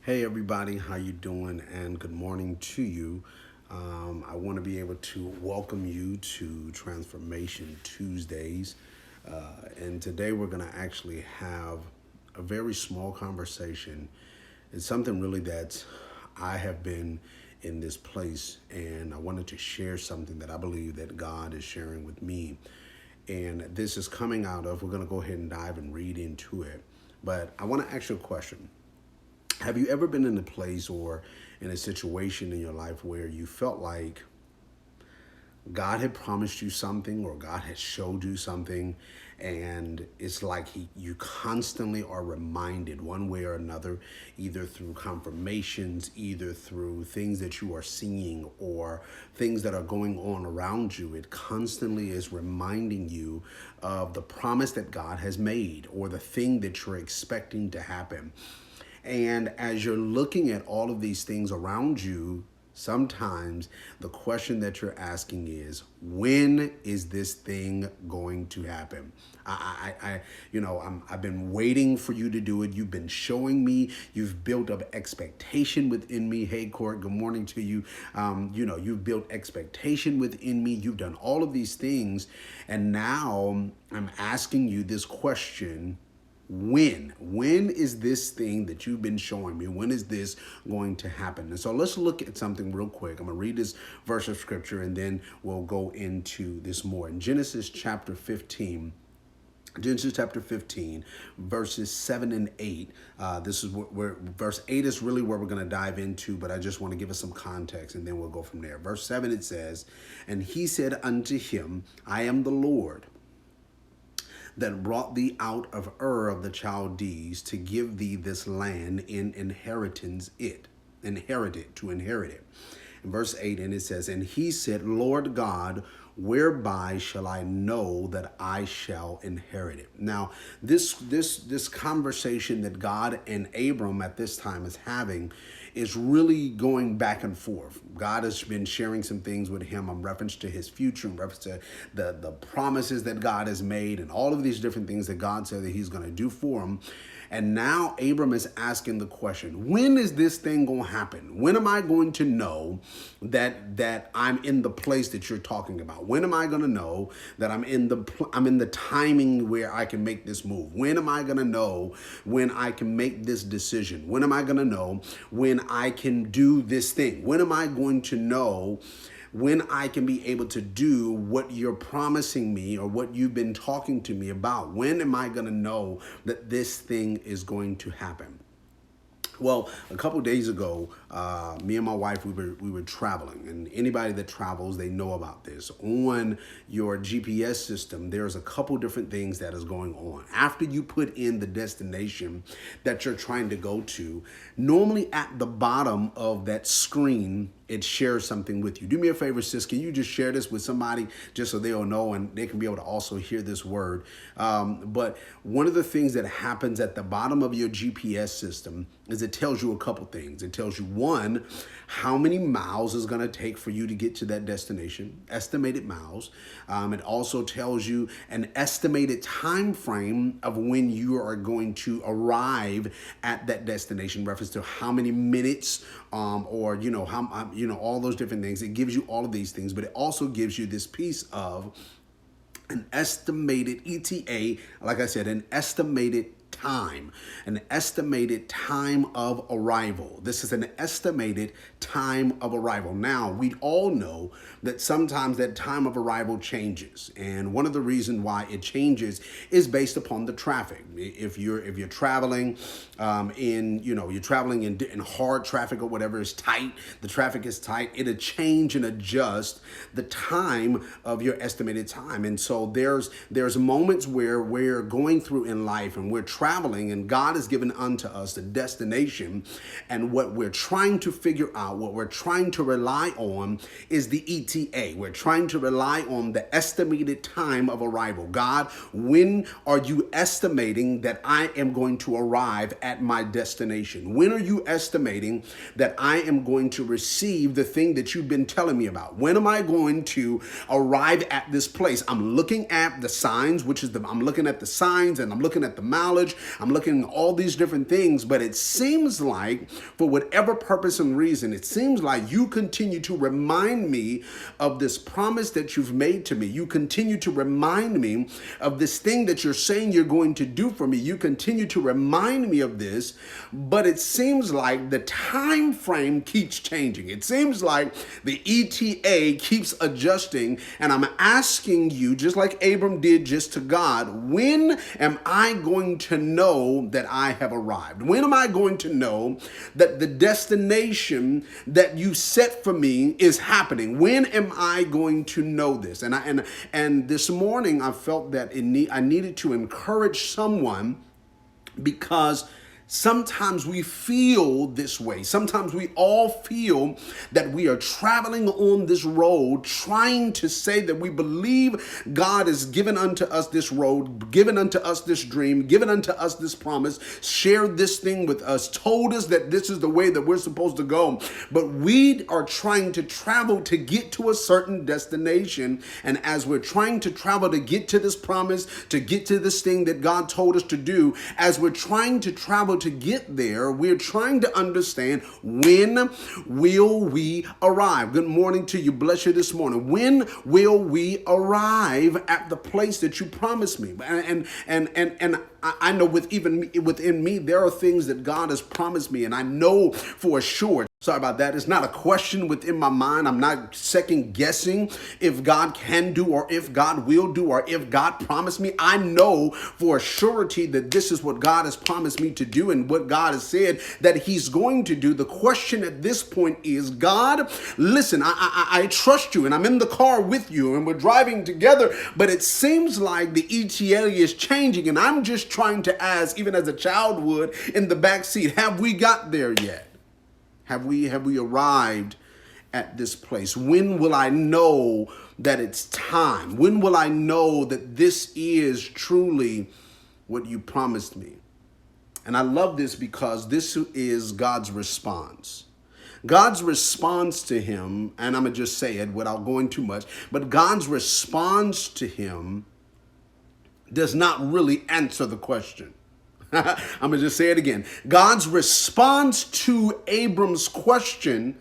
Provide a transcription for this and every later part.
Hey everybody, how you doing? And good morning to you. I want to be able to welcome you to Transformation Tuesdays. And today we're going to actually have a very small conversation. It's something really that I have been in this place, and I wanted to share something that I believe that God is sharing with me. And this is coming out of, we're going to go ahead and dive and read into it. But I want to ask you a question. Have you ever been in a place or in a situation in your life where you felt like God had promised you something or God had showed you something, and it's like you constantly are reminded one way or another, either through confirmations, either through things that you are seeing or things that are going on around you. It constantly is reminding you of the promise that God has made or the thing that you're expecting to happen. And as you're looking at all of these things around you, sometimes the question that you're asking is, when is this thing going to happen? I've been waiting for you to do it. You've been showing me. You've built up expectation within me. Hey, Court, good morning to you. You've built expectation within me. You've done all of these things, and now I'm asking you this question: when is this thing that you've been showing me, when is this going to happen? And so let's look at something real quick. I'm going to read this verse of scripture and then we'll go into this more. In Genesis chapter 15, verses 7 and 8. This is where verse 8 is really where we're going to dive into, but I just want to give us some context and then we'll go from there. Verse 7, it says, "And he said unto him, I am the Lord that brought thee out of Ur of the Chaldees to give thee this land in inherit it, to inherit it." In verse 8, and it says, "And he said, Lord God, whereby shall I know that I shall inherit it?" Now, this conversation that God and Abram at this time is having is really going back and forth. God has been sharing some things with him in reference to his future, in reference to the promises that God has made, and all of these different things that God said that he's going to do for him. And now Abram is asking the question, when is this thing going to happen? When am I going to know that I'm in the place that you're talking about? When am I going to know that I'm in the timing where I can make this move? When am I going to know when I can make this decision? When am I going to know when I can do this thing? When am I going to know when I can be able to do what you're promising me or what you've been talking to me about? When am I going to know that this thing is going to happen? Well, a couple days ago, me and my wife, we were traveling, and anybody that travels, they know about this. On your GPS system, there's a couple different things that is going on. After you put in the destination that you're trying to go to, normally at the bottom of that screen, it shares something with you. Do me a favor, sis. Can you just share this with somebody just so they'll know and they can be able to also hear this word? But one of the things that happens at the bottom of your GPS system is it tells you a couple things. It tells you, one, how many miles is going to take for you to get to that destination, estimated miles. It also tells you an estimated time frame of when you are going to arrive at that destination, reference to how many minutes or all those different things. It gives you all of these things, but it also gives you this piece of an estimated ETA, like I said, an estimated time of arrival. This is an estimated time of arrival. Now, we all know that sometimes that time of arrival changes, and one of the reasons why it changes is based upon the traffic. If you're traveling you're traveling in hard traffic or whatever is tight, the traffic is tight, it'll change and adjust the time of your estimated time. And so there's moments where we're going through in life and we're traveling, and God has given unto us the destination, and what we're trying to figure out, what we're trying to rely on is the ETA. We're trying to rely on the estimated time of arrival. God, when are you estimating that I am going to arrive at my destination? When are you estimating that I am going to receive the thing that you've been telling me about? When am I going to arrive at this place? I'm looking at the signs, I'm looking at the signs and I'm looking at the mileage church. I'm looking at all these different things, but it seems like for whatever purpose and reason, it seems like you continue to remind me of this promise that you've made to me. You continue to remind me of this thing that you're saying you're going to do for me. You continue to remind me of this, but it seems like the time frame keeps changing. It seems like the ETA keeps adjusting, and I'm asking you, just like Abram did just to God, when am I going to know that I have arrived? When am I going to know that the destination that you set for me is happening? When am I going to know this? And this morning I felt that I needed to encourage someone, because sometimes we feel this way. Sometimes we all feel that we are traveling on this road trying to say that we believe God has given unto us this road, given unto us this dream, given unto us this promise, shared this thing with us, told us that this is the way that we're supposed to go. But we are trying to travel to get to a certain destination. And as we're trying to travel to get to this promise, to get to this thing that God told us to do, as we're trying to travel to get there, we're trying to understand, when will we arrive? Good morning to you. Bless you this morning. When will we arrive at the place that you promised me? And I know within me, there are things that God has promised me, and I know for sure. Sorry about that. It's not a question within my mind. I'm not second guessing if God can do, or if God will do, or if God promised me. I know for a surety that this is what God has promised me to do, and what God has said that he's going to do. The question at this point is, God, listen, I trust you, and I'm in the car with you, and we're driving together, but it seems like the ETA is changing, and I'm just trying to ask, even as a child would in the back seat, have we got there yet? Have we arrived at this place? When will I know that it's time? When will I know that this is truly what you promised me? And I love this because this is God's response. God's response to him, and I'm going to just say it without going too much, but God's response to him does not really answer the question. I'm going to just say it again. God's response to Abram's question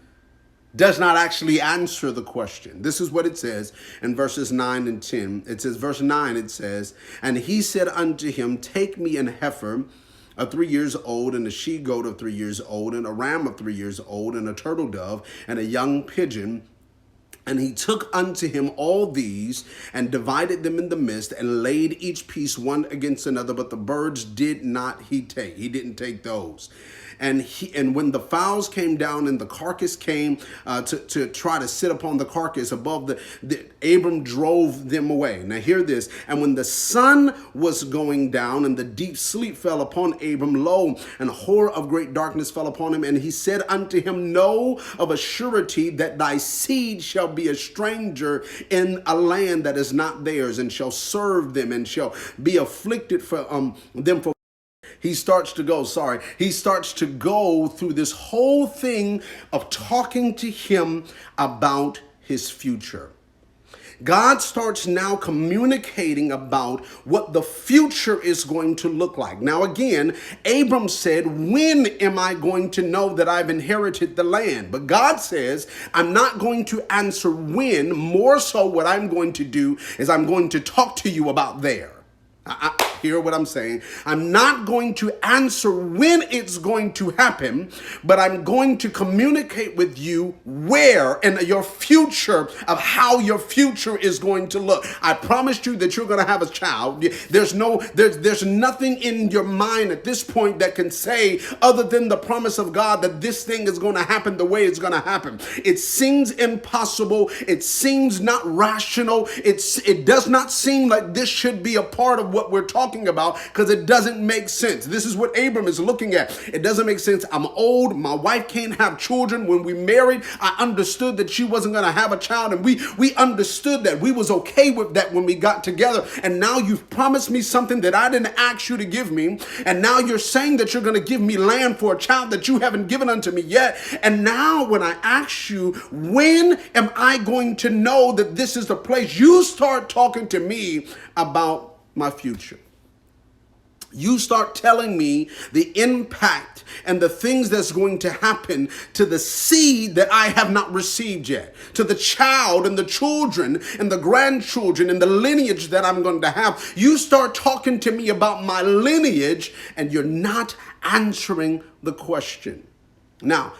does not actually answer the question. This is what it says in verses 9 and 10. It says, verse 9, it says, and he said unto him, take me an heifer of 3 years old, and a she-goat of 3 years old, and a ram of 3 years old, and a turtle dove, and a young pigeon. And he took unto him all these, and divided them in the midst, and laid each piece one against another. But the birds did not he take. He didn't take those. And when the fowls came down, and the carcass came to try to sit upon the carcass above Abram drove them away. Now hear this. And when the sun was going down, and the deep sleep fell upon Abram, lo, and a horror of great darkness fell upon him. And he said unto him, know of a surety that thy seed shall be a stranger in a land that is not theirs, and shall serve them, and shall be afflicted for them for. He starts to go through this whole thing of talking to him about his future. God starts now communicating about what the future is going to look like. Now, again, Abram said, when am I going to know that I've inherited the land? But God says, I'm not going to answer when. More so, what I'm going to do is I'm going to talk to you about there. Hear what I'm saying? I'm not going to answer when it's going to happen, but I'm going to communicate with you where and your future of how your future is going to look. I promised you that you're going to have a child. There's nothing in your mind at this point that can say, other than the promise of God, that this thing is going to happen the way it's going to happen. It seems impossible. It seems not rational. It does not seem like this should be a part of what we're talking about, because it doesn't make sense. This is what Abram is looking at. It doesn't make sense. I'm old. My wife can't have children. When we married, I understood that she wasn't going to have a child, and we understood that. We was okay with that when we got together. And now you've promised me something that I didn't ask you to give me, and now you're saying that you're going to give me land for a child that you haven't given unto me yet. And now when I ask you, when am I going to know that this is the place, you start talking to me about my future. You start telling me the impact and the things that's going to happen to the seed that I have not received yet, to the child and the children and the grandchildren and the lineage that I'm going to have. You start talking to me about my lineage and you're not answering the question. Now,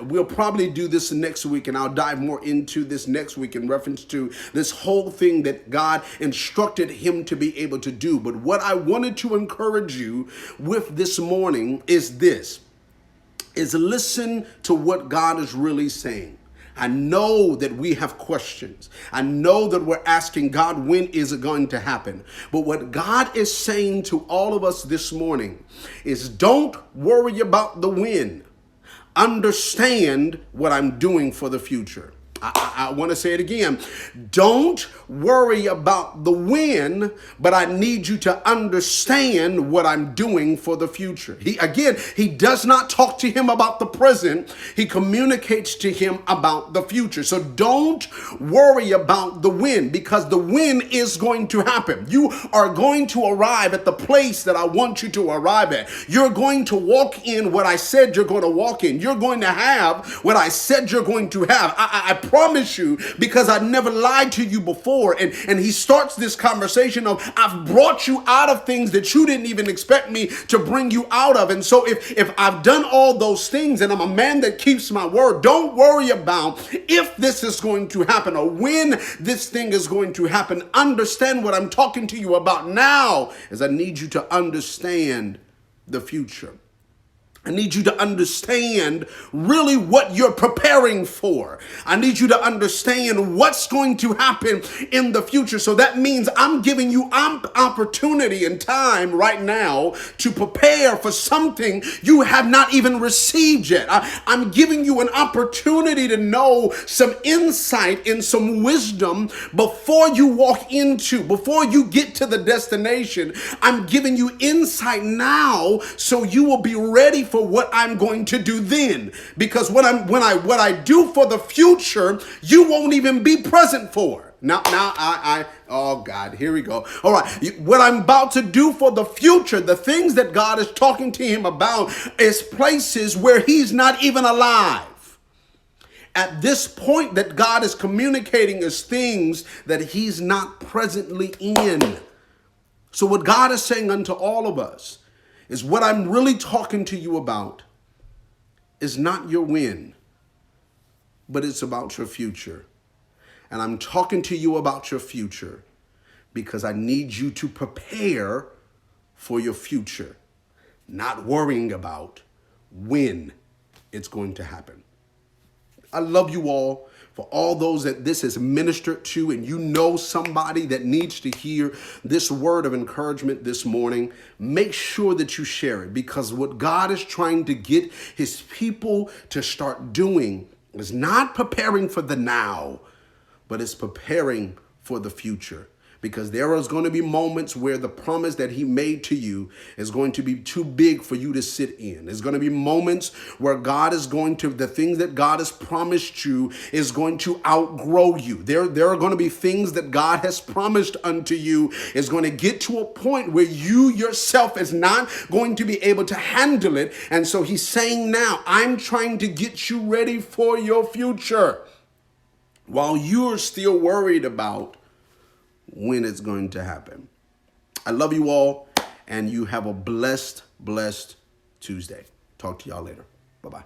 we'll probably do this next week, and I'll dive more into this next week in reference to this whole thing that God instructed him to be able to do. But what I wanted to encourage you with this morning is this, is listen to what God is really saying. I know that we have questions. I know that we're asking God, when is it going to happen? But what God is saying to all of us this morning is, don't worry about the when. Understand what I'm doing for the future. I want to say it again. Don't worry about the when, but I need you to understand what I'm doing for the future. He does not talk to him about the present. He communicates to him about the future. So don't worry about the when, because the when is going to happen. You are going to arrive at the place that I want you to arrive at. You're going to walk in what I said you're going to walk in. You're going to have what I said you're going to have. I promise you, because I never lied to you before. And he starts this conversation of, I've brought you out of things that you didn't even expect me to bring you out of. And so if I've done all those things and I'm a man that keeps my word, don't worry about if this is going to happen or when this thing is going to happen. Understand what I'm talking to you about now, as I need you to understand the future. I need you to understand really what you're preparing for. I need you to understand what's going to happen in the future. So that means I'm giving you opportunity and time right now to prepare for something you have not even received yet. I'm giving you an opportunity to know some insight and some wisdom before you before you get to the destination. I'm giving you insight now so you will be ready for what I'm going to do then. Because what I do for the future, you won't even be present for. Now, oh God, here we go. All right, what I'm about to do for the future, the things that God is talking to him about, is places where he's not even alive. At this point that God is communicating is things that he's not presently in. So what God is saying unto all of us is, what I'm really talking to you about is not your when, but it's about your future. And I'm talking to you about your future because I need you to prepare for your future, not worrying about when it's going to happen. I love you all. For all those that this has ministered to, and you know somebody that needs to hear this word of encouragement this morning, make sure that you share it, because what God is trying to get his people to start doing is not preparing for the now, but it's preparing for the future. Because there is going to be moments where the promise that he made to you is going to be too big for you to sit in. There's going to be moments where the things that God has promised you is going to outgrow you. There are going to be things that God has promised unto you is going to get to a point where you yourself is not going to be able to handle it. And so he's saying now, I'm trying to get you ready for your future while you're still worried about when it's going to happen. I love you all, and you have a blessed Tuesday. Talk to y'all later. Bye-bye.